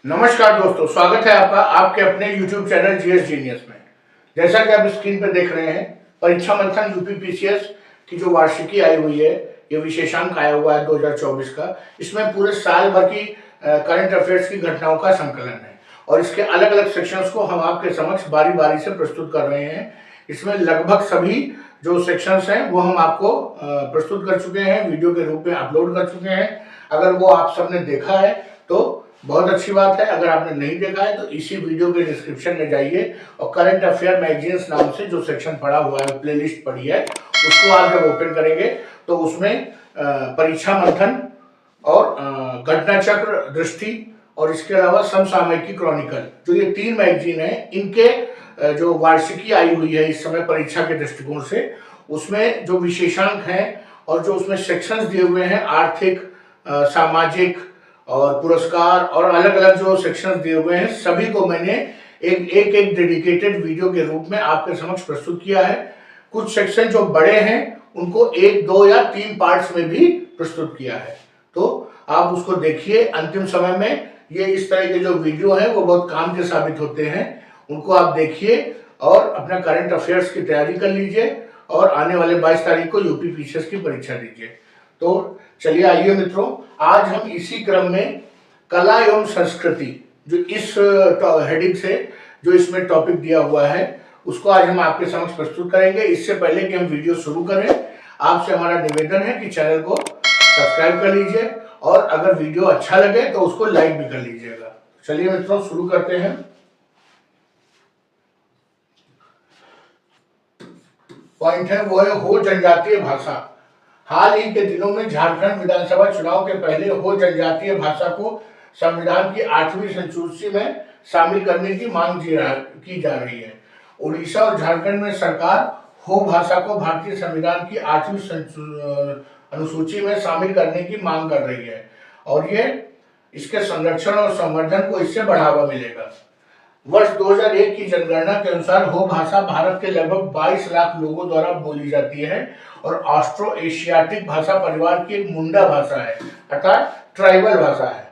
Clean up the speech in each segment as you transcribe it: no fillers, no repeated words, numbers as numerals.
नमस्कार दोस्तों, स्वागत है आपका आपके अपने YouTube चैनल जीएस जीनियस में। जैसा कि आप स्क्रीन पर देख रहे हैं, परीक्षा मंथन यूपी पीसीएस की जो वार्षिकी आई हुई है, ये विशेषांक आया हुआ है 2024 का। इसमें पूरे साल भर की करंट अफेयर्स की घटनाओं का संकलन है और इसके अलग अलग सेक्शंस को हम आपके समक्ष बारी बारी से प्रस्तुत कर रहे हैं। इसमें लगभग सभी जो सेक्शंस हैं वो हम आपको प्रस्तुत कर चुके हैं, वीडियो के रूप में अपलोड कर चुके हैं। अगर वो आप सबने देखा है तो बहुत अच्छी बात है। अगर आपने नहीं देखा है तो इसी वीडियो के डिस्क्रिप्शन में जाइए और करंट अफेयर मैगजीन्स नाम से जो सेक्शन पड़ा हुआ है, प्लेलिस्ट पड़ी है, उसको आप जब ओपन करेंगे तो उसमें परीक्षा मंथन और घटना चक्र, दृष्टि और इसके अलावा समसामयिकी क्रॉनिकल, जो ये 3 मैगजीन है, इनके जो वार्षिकी आई हुई है इस समय परीक्षा के दृष्टिकोण से, उसमें जो विशेषांक हैं और जो उसमें सेक्शंस दिए हुए हैं, आर्थिक, सामाजिक और पुरस्कार और अलग अलग जो सेक्शंस दिए हुए हैं, सभी को मैंने एक डेडिकेटेड वीडियो के रूप में आपके समक्ष प्रस्तुत किया है। कुछ सेक्शन जो बड़े हैं उनको 1, 2 या 3 पार्ट्स में भी प्रस्तुत किया है, तो आप उसको देखिए। अंतिम समय में ये इस तरह के जो वीडियो हैं वो बहुत काम के साबित होते हैं, उनको आप देखिए और अपना करंट अफेयर्स की तैयारी कर लीजिए और आने वाले 22 तारीख को यूपी पीसीएस की परीक्षा दीजिए। तो चलिए आइए मित्रों, आज हम इसी क्रम में कला एवं संस्कृति, जो इस हेडिंग से जो इसमें टॉपिक दिया हुआ है, उसको आज हम आपके समक्ष प्रस्तुत करेंगे। इससे पहले कि हम वीडियो शुरू करें, आपसे हमारा निवेदन है कि चैनल को सब्सक्राइब कर लीजिए और अगर वीडियो अच्छा लगे तो उसको लाइक भी कर लीजिएगा। चलिए मित्रों, शुरू करते हैं। पॉइंट है वो है हो जनजातीय भाषा। हाल ही के दिनों में झारखंड विधानसभा चुनाव के पहले हो जनजातीय भाषा को संविधान की 8वीं अनुसूची में शामिल करने की मांग की जा रही है। उड़ीसा और झारखंड में सरकार हो भाषा को भारतीय संविधान की 8वीं अनुसूची में शामिल करने की मांग कर रही है और ये इसके संरक्षण और संवर्धन को इससे बढ़ावा मिलेगा। वर्ष 2001 की जनगणना के अनुसार हो भाषा भारत के लगभग 22 लाख लोगों द्वारा बोली जाती है और ऑस्ट्रो एशियाटिक भाषा परिवार की एक मुंडा भाषा है, अर्थात ट्राइबल भाषा है।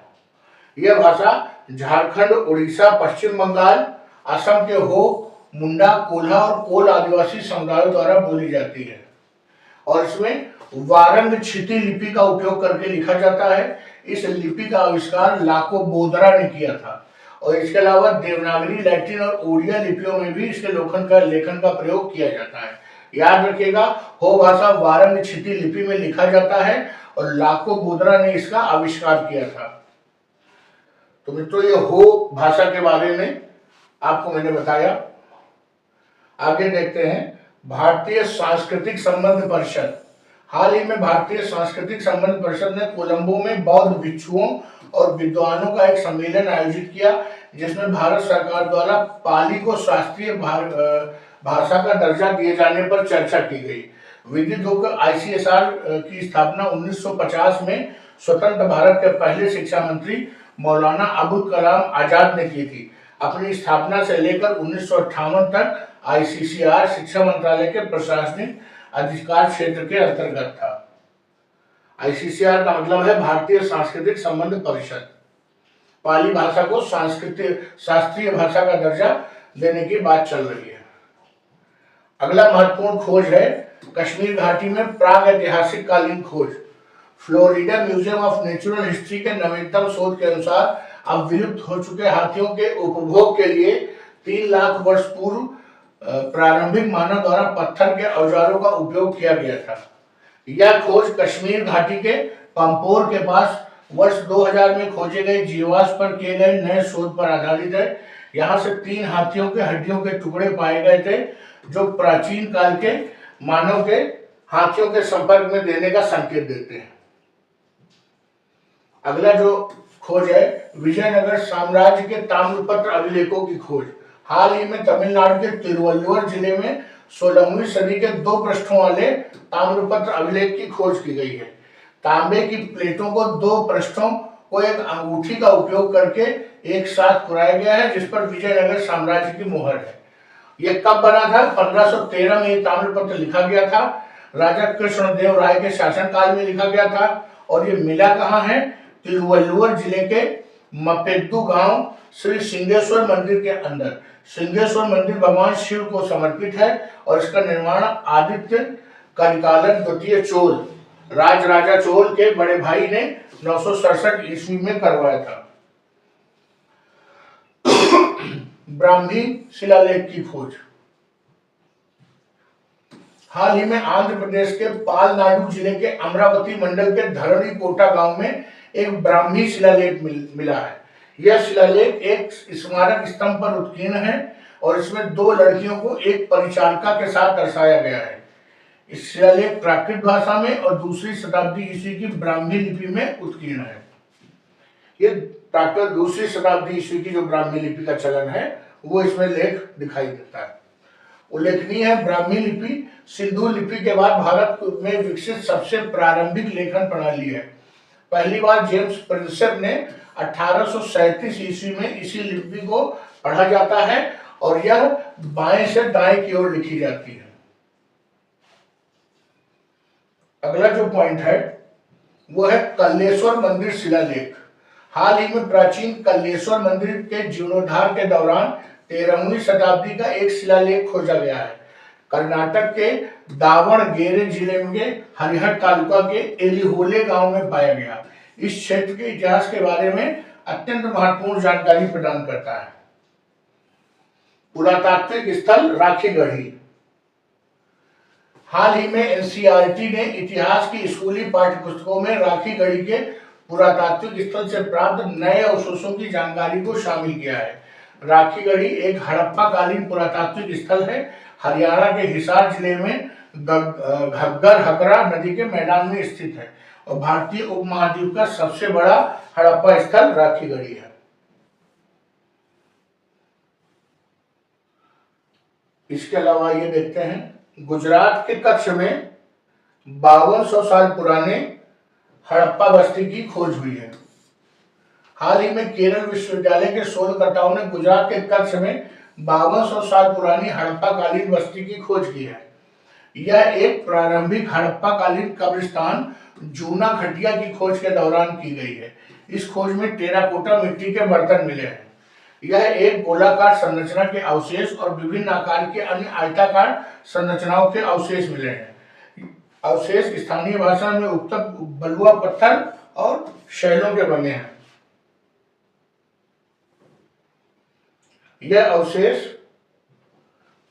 यह भाषा झारखंड, उड़ीसा, पश्चिम बंगाल, असम के हो, मुंडा, कोल्हा और कोल आदिवासी समुदायों द्वारा बोली जाती है और इसमें वारंग क्षिति लिपि का उपयोग करके लिखा जाता है। इस लिपि का आविष्कार लाको बोदरा ने किया था और इसके अलावा देवनागरी, लैटिन और ओडिया लिपियों में भी इसके लेखन का प्रयोग किया जाता है। याद रखिएगा, हो भाषा वारंग क्षिति लिपि में लिखा जाता है और लाको बोदरा ने इसका आविष्कार किया था। तो मित्रों, ये हो भाषा के बारे में आपको मैंने बताया। आगे देखते हैं। भारतीय सांस्कृतिक संबंध परिषद। हाल ही में भारतीय सांस्कृतिक संबंध परिषद ने कोलंबो में बौद्ध भिक्षुओं और विद्वानों का एक सम्मेलन आयोजित किया, जिसमें भारत सरकार द्वारा पाली को शास्त्रीय भाषा का दर्जा दिए जाने पर चर्चा की गई। विदित होकर आईसीएसआर की स्थापना 1950 में स्वतंत्र भारत के पहले शिक्षा मंत्री मौलाना अबुल कलाम आजाद ने की थी। अपनी स्थापना से लेकर 1958 तक आईसीसीआर शिक्षा मंत्रालय के प्रशासनिक अधिकार क्षेत्र के अंतर्गत था। आईसीसीआर का मतलब है भारतीय सांस्कृतिक संबंध परिषद। पाली भाषा को शास्त्रीय भाषा का दर्जा देने की बात चल रही है। अगला महत्वपूर्ण खोज है कश्मीर घाटी में प्राग ऐतिहासिक कालीन खोज। Florida museum of natural history के नवीनतम शोध के अनुसार अब विलुप्त हो चुके हाथियों के उपभोग के लिए 3 लाख वर्ष पूर्व प्रारंभिक मानव द्वारा पत्थर के औजारों का उपयोग किया गया था। यह खोज कश्मीर घाटी के पंपोर के पास वर्ष 2000 में खोजे गए जीवाश्म पर किए गए नए शोध पर आधारित है। यहाँ से 3 हाथियों के हड्डियों के टुकड़े पाए गए थे, जो प्राचीन काल के मानव के हाथियों के संपर्क में देने का संकेत देते हैं। अगला जो खोज है विजयनगर साम्राज्य के ताम्रपत्र अभिलेखों की खोज। हाल ही में तमिलनाडु के तिरुवल्लुवर जिले में 16वीं सदी के 2 पृष्ठों वाले ताम्रपत्र अभिलेख की खोज की गई है। तांबे की प्लेटों को 2 पृष्ठों को एक अंगूठी का उपयोग करके एक साथ कुराया गया है, जिस पर विजयनगर साम्राज्य की मोहर है। यह कब बना था? 1513 में यह ताम्रपत्र लिखा गया था। राजा कृष्णदेव राय के शासनकाल में लिखा गया था और ये मिला कहाँ है? तिरुवल्लुवर जिले के मपेद्दू गांव श्री सिंहेश्वर मंदिर के अंदर। सिंहेश्वर मंदिर भगवान शिव को समर्पित है और इसका निर्माण आदित्य करिकालन द्वितीय चोल राजा चोल के बड़े भाई ने 967 ईस्वी में करवाया था। ब्राह्मी शिलालेख की खोज। हाल ही में आंध्र प्रदेश के पालनाडु जिले के अमरावती मंडल के धरणी कोटा गांव में एक ब्राह्मी शिलालेख मिला है। यह शिलालेख एक स्मारक स्तंभ पर उत्कीर्ण है और इसमें दो लड़कियों को एक परिचारिका के साथ दर्शाया गया है। इस शिलालेख प्राकृत भाषा में और दूसरी शताब्दी ईस्वी की ब्राह्मी लिपि में उत्कीर्ण है। ये प्राकृत दूसरी शताब्दी ईस्वी की जो ब्राह्मी लिपि का चलन है वो इसमें लेख दिखाई देता है। उल्लेखनीय है, ब्राह्मी लिपि सिंधु लिपि के बाद भारत में विकसित सबसे प्रारंभिक लेखन प्रणाली है। पहली बार जेम्स प्रिंसेप ने 1837 ईस्वी में इसी लिपि को पढ़ा जाता है और यह बाएं से दाएं की ओर लिखी जाती है। अगला जो पॉइंट है वो है कल्लेश्वर मंदिर शिलालेख। हाल ही में प्राचीन कल्लेश्वर मंदिर के जीर्णोद्धार के दौरान 13वीं शताब्दी का एक शिलालेख खोजा गया है। कर्नाटक के दावणगेरे जिले में हरिहर तालुका के एलिहोले गांव में पाया गया। इस क्षेत्र के इतिहास के बारे में अत्यंत महत्वपूर्ण जानकारी प्रदान करता है। पुरातात्विक स्थल राखीगढ़ी। हाल ही में एनसीईआरटी ने इतिहास की स्कूली पाठ्यपुस्तकों में राखीगढ़ी के पुरातात्विक स्थल से प्राप्त नए अवशेषों की जानकारी को शामिल किया है। राखीगढ़ी एक हड़प्पा कालीन पुरातात्विक स्थल है। हरियाणा के हिसार जिले में घग्गर हकरा नदी के मैदान में स्थित है और भारतीय उपमहाद्वीप का सबसे बड़ा हड़प्पा स्थल राखीगढ़ी है। इसके अलावा ये देखते हैं, गुजरात के कच्छ में 5200 साल पुराने हड़प्पा बस्ती की खोज हुई है। हाल ही में केरल विश्वविद्यालय के शोधकर्ताओं ने गुजरात के कच्छ में 5200 साल पुरानी हड़प्पा कालीन बस्ती की खोज की है। यह एक प्रारंभिक हड़प्पा कालीन कब्रिस्तान जूना खटिया की खोज के दौरान की गई है। इस खोज में टेराकोटा मिट्टी के बर्तन मिले हैं। यह एक गोलाकार संरचना के अवशेष और विभिन्न आकार के अन्य आयताकार संरचनाओं के अवशेष मिले हैं। अवशेष स्थानीय भाषा में उत्तक बलुआ पत्थर और शैलों के बने हैं। यह अवशेष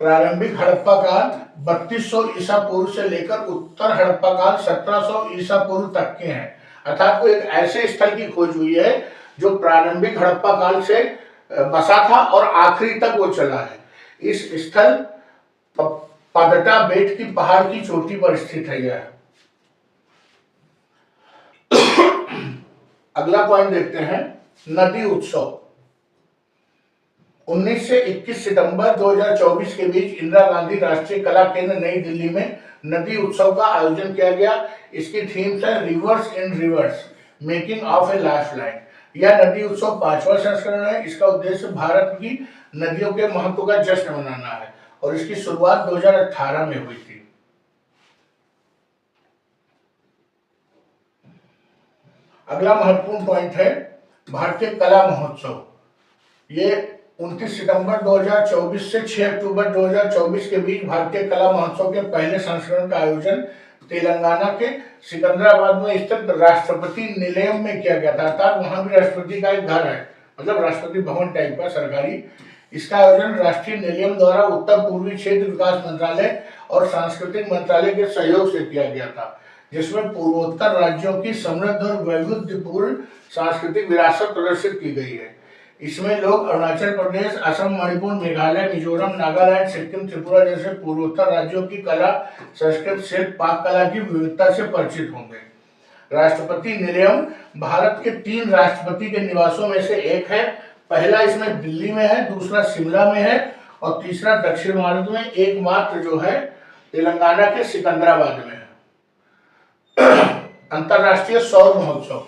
प्रारंभिक हड़प्पा काल 3200 ईसा पूर्व से लेकर उत्तर हड़प्पा काल 1700 ईसा पूर्व तक के हैं। अर्थात वो एक ऐसे स्थल की खोज हुई है जो प्रारंभिक हड़प्पा काल से बसा था और आखिरी तक वो चला है। इस स्थल पदटा बेट की पहाड़ की चोटी पर स्थित है। यह अगला पॉइंट देखते हैं, नदी उत्सव। 19 से 21 सितंबर 2024 के बीच इंदिरा गांधी राष्ट्रीय कला केंद्र नई दिल्ली में नदी उत्सव का आयोजन किया गया। इसकी थीम्स है reverse in reverse, making of A lifeline. यह नदी उत्सव 5वां संस्करण है। इसका उद्देश्य भारत की नदियों के महत्व का जश्न मनाना है और इसकी शुरुआत 2018 में हुई थी। अगला महत्वपूर्ण पॉइंट है भारतीय कला महोत्सव। ये 29 सितंबर 2024 से 6 अक्टूबर 2024 के बीच भारतीय कला महोत्सव के पहले संस्करण का आयोजन तेलंगाना के सिकंदराबाद में स्थित राष्ट्रपति निलयम में किया गया था। अर्थात वहां भी राष्ट्रपति का एक घर है, मतलब राष्ट्रपति भवन टाइप का सरकारी। इसका आयोजन राष्ट्रीय निलयम द्वारा उत्तर पूर्वी क्षेत्र विकास मंत्रालय और सांस्कृतिक मंत्रालय के सहयोग से किया गया था, जिसमें पूर्वोत्तर राज्यों की समृद्ध और वैविध्यपूर्ण सांस्कृतिक विरासत प्रदर्शित की गई है। इसमें लोग अरुणाचल प्रदेश, असम, मणिपुर, मेघालय, मिजोरम, नागालैंड, सिक्किम, त्रिपुरा जैसे पूर्वोत्तर राज्यों की कला, संस्कृत, शिल्प, पाक कला की विविधता से परिचित होंगे। राष्ट्रपति निलयम भारत के 3 राष्ट्रपति के निवासों में से एक है। पहला इसमें दिल्ली में है, दूसरा शिमला में है और तीसरा दक्षिण भारत में एकमात्र जो है तेलंगाना के सिकंदराबाद में है। अंतरराष्ट्रीय सौर महोत्सव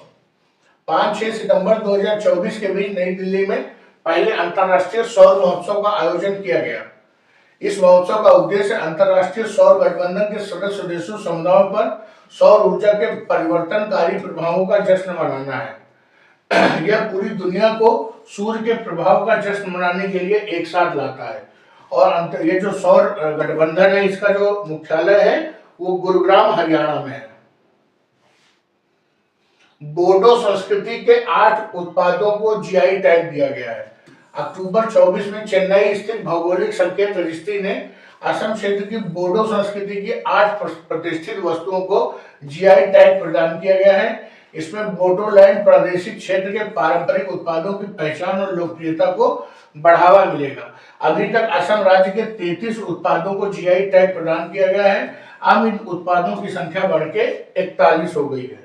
5-6 सितंबर 2024 के बीच नई दिल्ली में पहले अंतरराष्ट्रीय सौर महोत्सव का आयोजन किया गया। इस महोत्सव का उद्देश्य अंतरराष्ट्रीय सौर गठबंधन के सदस्य देशों समुदायों पर सौर ऊर्जा के परिवर्तनकारी प्रभावों का जश्न मनाना है। यह पूरी दुनिया को सूर्य के प्रभाव का जश्न मनाने के लिए एक साथ लाता है। और ये जो सौर गठबंधन है, इसका जो मुख्यालय है वो गुरुग्राम हरियाणा में है। बोडो संस्कृति के 8 उत्पादों को जीआई टैग दिया गया है। अक्टूबर 24 में चेन्नई स्थित भौगोलिक संकेत रजिस्ट्री ने असम क्षेत्र की बोडो संस्कृति की 8 प्रतिष्ठित वस्तुओं को जीआई टैग प्रदान किया गया है। इसमें बोडोलैंड प्रादेशिक क्षेत्र के पारंपरिक उत्पादों की पहचान और लोकप्रियता को बढ़ावा मिलेगा। अभी तक असम राज्य के 33 उत्पादों को जीआई टैग प्रदान किया गया है। अब इन उत्पादों की संख्या बढ़ के 41 हो गई है।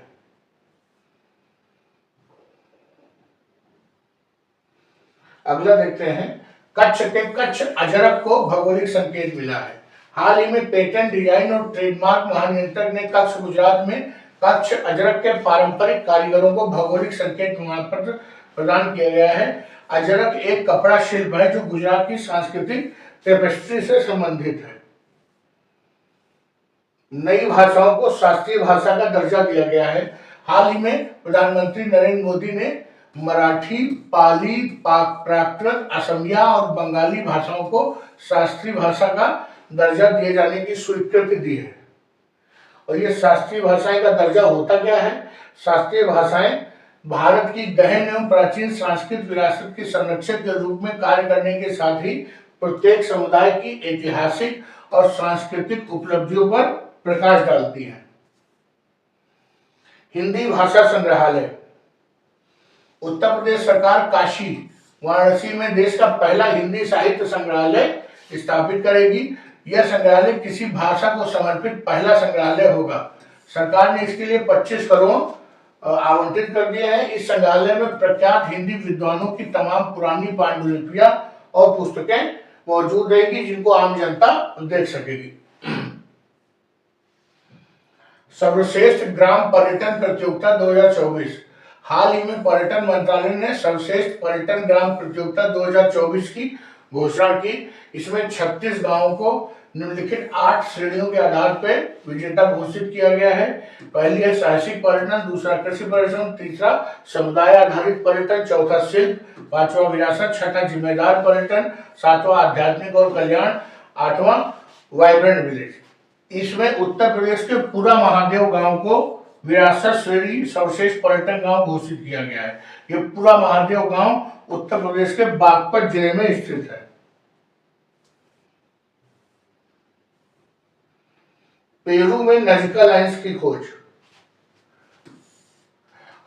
अगला देखते हैं, कच्छ के कच्छ अजरक को भौगोलिक संकेत मिला है। हाल ही में पेटेंट डिजाइन और ट्रेडमार्क महानियंत्रक ने कच्छ गुजरात में कच्छ अजरक के पारंपरिक कारीगरों को भौगोलिक संकेत प्रमाण पत्र प्रदान किया गया है। अजरक एक कपड़ा शिल्प है जो गुजरात की सांस्कृतिक टेपेस्ट्री से संबंधित है। नई भाषाओं को शास्त्रीय भाषा का दर्जा दिया गया है। हाल ही में प्रधानमंत्री नरेंद्र मोदी ने मराठी, पाली, प्राकृत, असमिया और बंगाली भाषाओं को शास्त्रीय भाषा का दर्जा दिए जाने की स्वीकृति दी है। और ये शास्त्रीय भाषाएं का दर्जा होता क्या है? शास्त्रीय भाषाएं भारत की गहन एवं प्राचीन सांस्कृतिक विरासत की संरक्षक के रूप में कार्य करने के साथ ही प्रत्येक समुदाय की ऐतिहासिक और सांस्कृतिक उपलब्धियों पर प्रकाश डालती हैं। हिंदी भाषा संग्रहालय। उत्तर प्रदेश सरकार काशी वाराणसी में देश का पहला हिंदी साहित्य संग्रहालय स्थापित करेगी। यह संग्रहालय किसी भाषा को समर्पित पहला संग्रहालय होगा। सरकार ने इसके लिए 25 करोड़ आवंटित कर दिए हैं। इस संग्रहालय में प्रख्यात हिंदी विद्वानों की तमाम पुरानी पांडुलिपियां और पुस्तकें मौजूद रहेगी, जिनको आम जनता देख सकेगी। सर्वश्रेष्ठ ग्राम पर्यटन प्रतियोगिता 2024। हाल ही में पर्यटन मंत्रालय ने सर्वश्रेष्ठ पर्यटन ग्राम प्रतियोगिता 2024 की घोषणा की। इसमें 36 गांवों को निम्नलिखित 8 श्रेणियों के आधार पर विजेता घोषित किया गया है। पहली है साहसिक पर्यटन, दूसरा कृषि पर्यटन, तीसरा समुदाय आधारित पर्यटन, चौथा शिल्प, पांचवा विरासत, छठा जिम्मेदार पर्यटन, सातवां आध्यात्मिक और कल्याण, आठवां वाइब्रेंट विलेज। इसमें उत्तर प्रदेश के पूरा महादेव गांव को विरासत श्रेणी सर्वश्रेष्ठ पर्यटन गांव घोषित किया गया है। यह पूरा महादेव गांव उत्तर प्रदेश के बागपत जिले में स्थित है। पेरू में नजिका लाइन्स की खोज।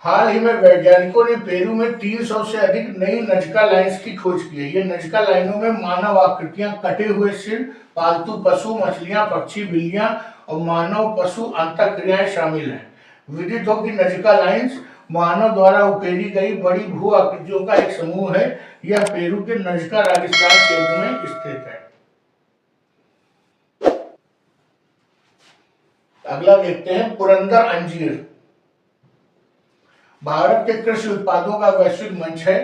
हाल ही में वैज्ञानिकों ने पेरू में 300 से अधिक नई नजिका लाइन्स की खोज की है। ये नजिका लाइनों में मानव आकृतियां, कटे हुए सिर, पालतू पशु, मछलियां, पक्षी, बिल्लियां और मानव पशु अंतःक्रियाएं शामिल हैं। विदित हो कि नजिका लाइन्स मानव द्वारा उकेरी गई बड़ी भू आकृतियों का एक समूह है। यह पेरू के नजिका राजस्थान क्षेत्र में स्थित है। अगला देखते हैं, पुरंदर अंजीर। भारत के कृषि उत्पादों का वैश्विक मंच है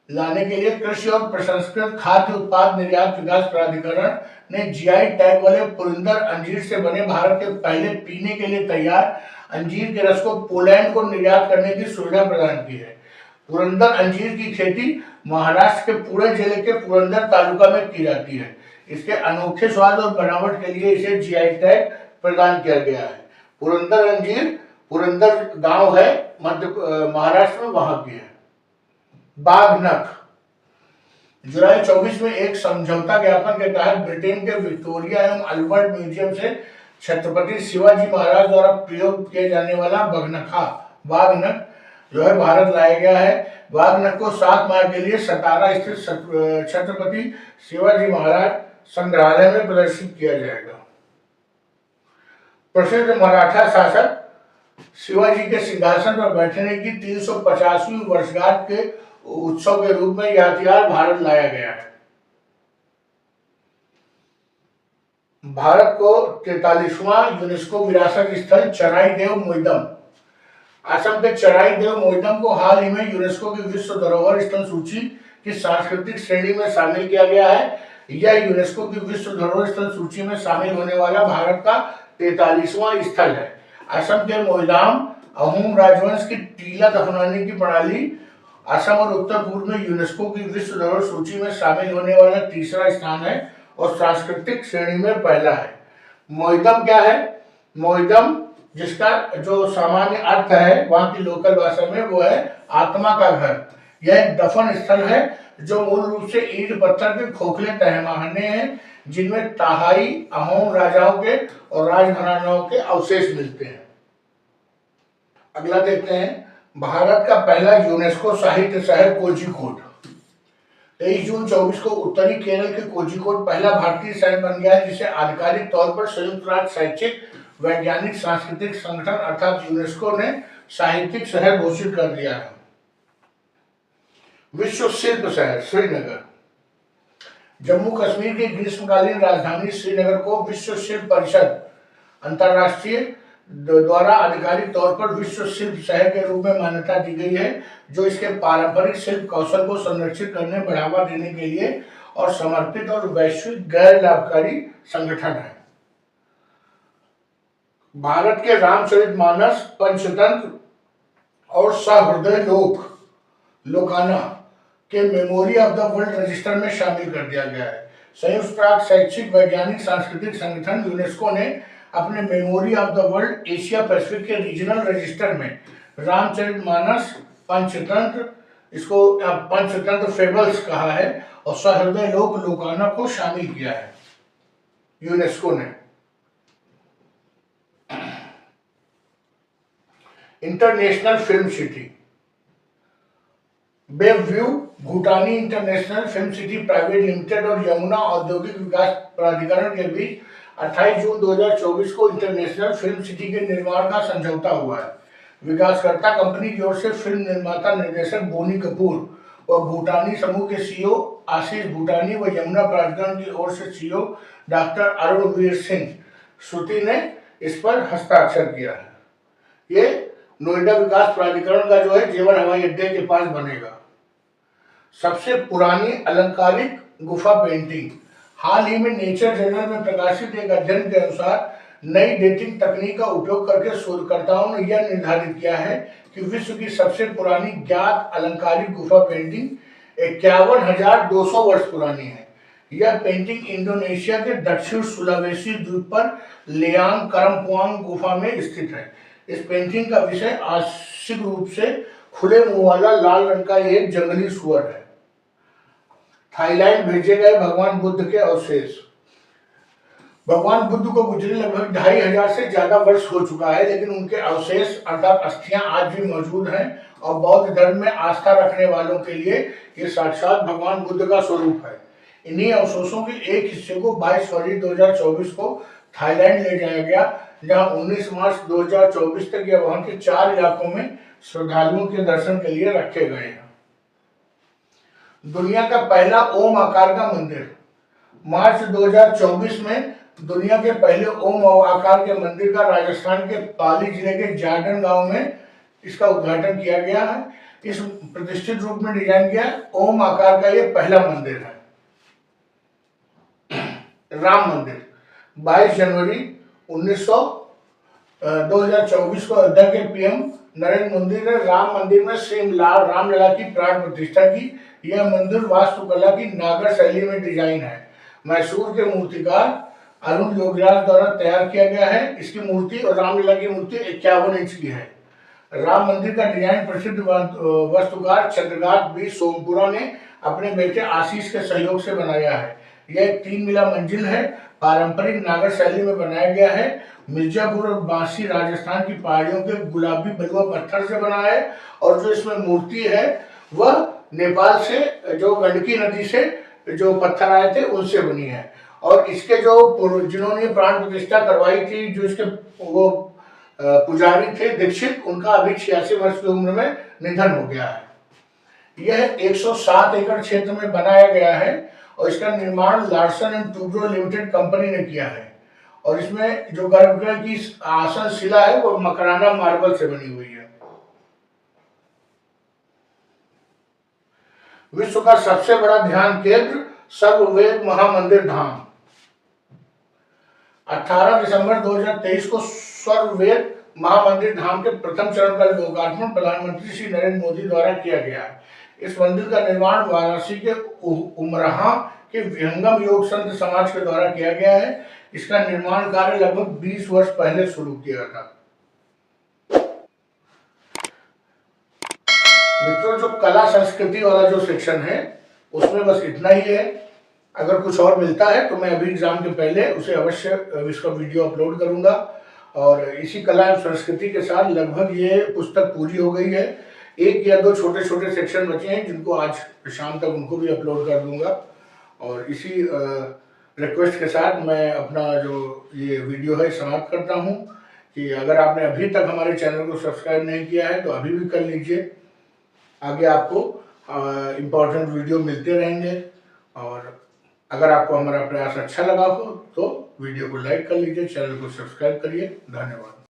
लाने के लिए कृषि और प्रसंस्कृत खाद्य उत्पाद निर्यात विकास प्राधिकरण ने जीआई टैग वाले पुरंदर अंजीर से बने भारत के पहले पीने के लिए तैयार अंजीर के रस को पोलैंड को निर्यात करने की सुविधा प्रदान की है। पुरंदर अंजीर की खेती महाराष्ट्र के पुणे जिले के पुरंदर तालुका में की जाती है। इसके अनोखे स्वाद और बनावट के लिए इसे जीआई टैग प्रदान किया गया है। पुरंदर अंजीर पुरंदर गांव है मध्य महाराष्ट्र में, वहां की है। बाघनख। जुलाई 24 में एक समझौता ज्ञापन के तहत ब्रिटेन के विक्टोरिया एवं अल्बर्ट म्यूजियम से छत्रपति शिवाजी महाराज द्वारा प्रयोग किए जाने वाला बाघनख जो है भारत लाया गया है। बाघनख को 7 माह के लिए सतारा स्थित छत्रपति शिवाजी महाराज संग्रहालय में प्रदर्शित किया जाएगा। प्रसिद्ध मराठा शासक शिवाजी के सिंहासन पर बैठने की 350वीं वर्षगांठ के उत्सव के रूप में यह हथियार भारत लाया गया है। भारत को 43वां यूनेस्को विरासत स्थल चराईदेव मोइदम। असम के चराईदेव मोइदम को हाल ही में यूनेस्को की विश्व धरोहर स्थल सूची की सांस्कृतिक श्रेणी में शामिल किया गया है। यह यूनेस्को की विश्व धरोहर स्थल सूची में शामिल होने वाला भारत का 43वां स्थल है। असम के मोइदाम अहोम राजवंश की टीला दफनाने की प्रणाली असम और उत्तर पूर्व में यूनेस्को की विश्व धरोहर सूची में शामिल होने वाला तीसरा स्थान है और सांस्कृतिक श्रेणी में पहला है। मोइदम क्या है? मोइदम, जिसका जो सामान्य अर्थ है वहां की लोकल भाषा में, वो है आत्मा का घर। यह एक दफन स्थल है जो मूल रूप से ईंट पत्थर के खोखले तहखाने हैं जिनमें ताहाई अहोम राजाओं के और राजघरानाओं के अवशेष मिलते हैं। अगला देखते हैं, भारत का पहला यूनेस्को साहित्य शहर कोझिकोड। 23 जून 24 को उत्तरी केरल के कोझिकोड पहला भारतीय शहर बन गया है जिसे आधिकारिक तौर पर संयुक्त राष्ट्र शैक्षिक वैज्ञानिक सांस्कृतिक संगठन अर्थात यूनेस्को ने साहित्यिक शहर घोषित कर दिया है। विश्व शिल्प शहर श्रीनगर। जम्मू कश्मीर की ग्रीष्मकालीन राजधानी श्रीनगर को विश्व शिल्प परिषद अंतरराष्ट्रीय द्वारा आधिकारिक तौर पर विश्व शिल्प शहर के रूप में मान्यता दी गई है, जो इसके पारंपरिक शिल्प कौशल को संरक्षित करने, बढ़ावा देने के लिए और समर्पित और वैश्विक गैर लाभकारी संगठन है। भारत के रामचरितमानस, पंचतंत्र और सहृदय लोकाना के memory of the world register में शामिल कर दिया गया है। संयुक्त राष्ट्र शैक्षिक वैज्ञानिक सांस्कृतिक संगठन यूनेस्को ने अपने memory of the world Asia Pacific के रीजनल रजिस्टर में रामचरितमानस, पंचतंत्र, इसको पंचतंत्र फेबल्स कहा है, और सहृदय लोकाना को शामिल किया है यूनेस्को ने। International film city. Bayview Bhutani international film city private limited और यमुना औद्योगिक विकास प्राधिकरण के बीच 28 जून 2024 को इंटरनेशनल फिल्म सिटी के निर्माण का समझौता हुआ है। विकासकर्ता कंपनी की ओर से फिल्म निर्माता निर्देशक बोनी कपूर और भूटानी समूह के सीईओ आशीष भूटानी व यमुना प्राधिकरण की ओर से सीईओ डॉक्टर अरुणवीर सिंह श्रुति ने इस पर हस्ताक्षर किया है। ये नोएडा विकास प्राधिकरण का जो है जेवर हवाई अड्डे के पास बनेगा। सबसे पुरानी अलंकारिक गुफा पेंटिंग। हाल ही में नेचर जर्नल में प्रकाशित एक अध्ययन के अनुसार नई डेटिंग तकनीक का उपयोग करके शोधकर्ताओं ने यह निर्धारित किया है कि विश्व की सबसे पुरानी ज्ञात अलंकारिक गुफा पेंटिंग 51,200 वर्ष पुरानी है। यह पेंटिंग इंडोनेशिया के दक्षिण सुलावेसी द्वीप पर लियांग करमपुआंग गुफा में स्थित है। इस पेंटिंग का विषय आंशिक रूप से खुले मुंह वाला लाल रंग का एक जंगली सुअर है। थाईलैंड भेजे गए भगवान बुद्ध के अवशेष। भगवान बुद्ध को गुजरे लगभग 2500 से ज्यादा वर्ष हो चुका है, लेकिन उनके अवशेष अर्थात अस्थियां आज भी मौजूद हैं और बौद्ध धर्म में आस्था रखने वालों के लिए ये साक्षात भगवान बुद्ध का स्वरूप है। इन्हीं अवशेषों के एक हिस्से को 22 फरवरी 2024 को थाईलैंड ले जाया गया, जहां 19 मार्च 2024 तक यह वहां के 4 इलाकों में श्रद्धालुओं के दर्शन के लिए रखे गए हैं। दुनिया का पहला ओम आकार का मंदिर। मार्च 2024 में दुनिया के पहले ओम आकार के मंदिर का राजस्थान के पाली जिले के जाडन गांव में इसका उद्घाटन किया गया है। इस प्रतिष्ठित रूप में डिजाइन किया ओम आकार का यह पहला मंदिर है। राम मंदिर। 22 जनवरी 2024 को अयोध्या के पीएम नरेंद्र मोदी ने राम मंदिर में श्री रामलला की प्राण प्रतिष्ठा की। यह मंदिर वास्तुकला की नागर शैली में डिजाइन है। मैसूर के मूर्तिकार अरुण योगराज द्वारा तैयार किया गया है। इसकी मूर्ति और रामलला की मूर्ति 51 इंच की है। राम मंदिर का डिजाइन प्रसिद्ध वास्तुकार चंद्रगात बी सोमपुरा ने अपने बेटे आशीष के सहयोग से बनाया है। यह एक 3 मंजिल है, पारंपरिक नागर शैली में बनाया गया है। मिर्जापुर और बांसी राजस्थान की पहाड़ियों के गुलाबी बलुआ पत्थर से बना है और जो इसमें मूर्ति है वह नेपाल से जो गंडकी नदी से जो पत्थर आए थे उनसे बनी है। और इसके जो जिन्होंने प्राण प्रतिष्ठा करवाई थी, जो इसके वो पुजारी थे दीक्षित, उनका अभी 86 वर्ष की उम्र में निधन हो गया है। यह 107 एकड़ क्षेत्र में बनाया गया है और इसका निर्माण Larsen and Toubro limited company ने किया है। और इसमें जो गर्भगृह की आसन शिला है वो मकराना मार्बल से बनी हुई है। विश्व का सबसे बड़ा ध्यान केंद्र सर्ववेद महामंदिर धाम। 18 दिसंबर 2023 को सर्ववेद महामंदिर धाम के प्रथम चरण का लोकार्पण प्रधानमंत्री श्री नरेंद्र मोदी द्वारा किया गया है। इस मंदिर का निर्माण वाराणसी के उमराहा के विहंगम योग संत समाज के द्वारा किया गया है। इसका निर्माण कार्य लगभग 20 वर्ष पहले शुरू किया था। मित्रों, जो कला संस्कृति वाला जो सेक्शन है उसमें बस इतना ही है। अगर कुछ और मिलता है तो मैं अभी एग्जाम के पहले उसे अवश्य इसका वीडियो अपलोड करूंगा। और इसी कला एवं संस्कृति के साथ लगभग ये पुस्तक पूरी हो गई है। एक या दो छोटे छोटे सेक्शन बचे हैं जिनको आज शाम तक उनको भी अपलोड कर दूंगा। और इसी रिक्वेस्ट के साथ मैं अपना जो ये वीडियो है समाप्त करता हूँ कि अगर आपने अभी तक हमारे चैनल को सब्सक्राइब नहीं किया है तो अभी भी कर लीजिए। आगे आपको इम्पोर्टेंट वीडियो मिलते रहेंगे। और अगर आपको हमारा प्रयास अच्छा लगा हो तो वीडियो को लाइक कर लीजिए, चैनल को सब्सक्राइब करिए। धन्यवाद।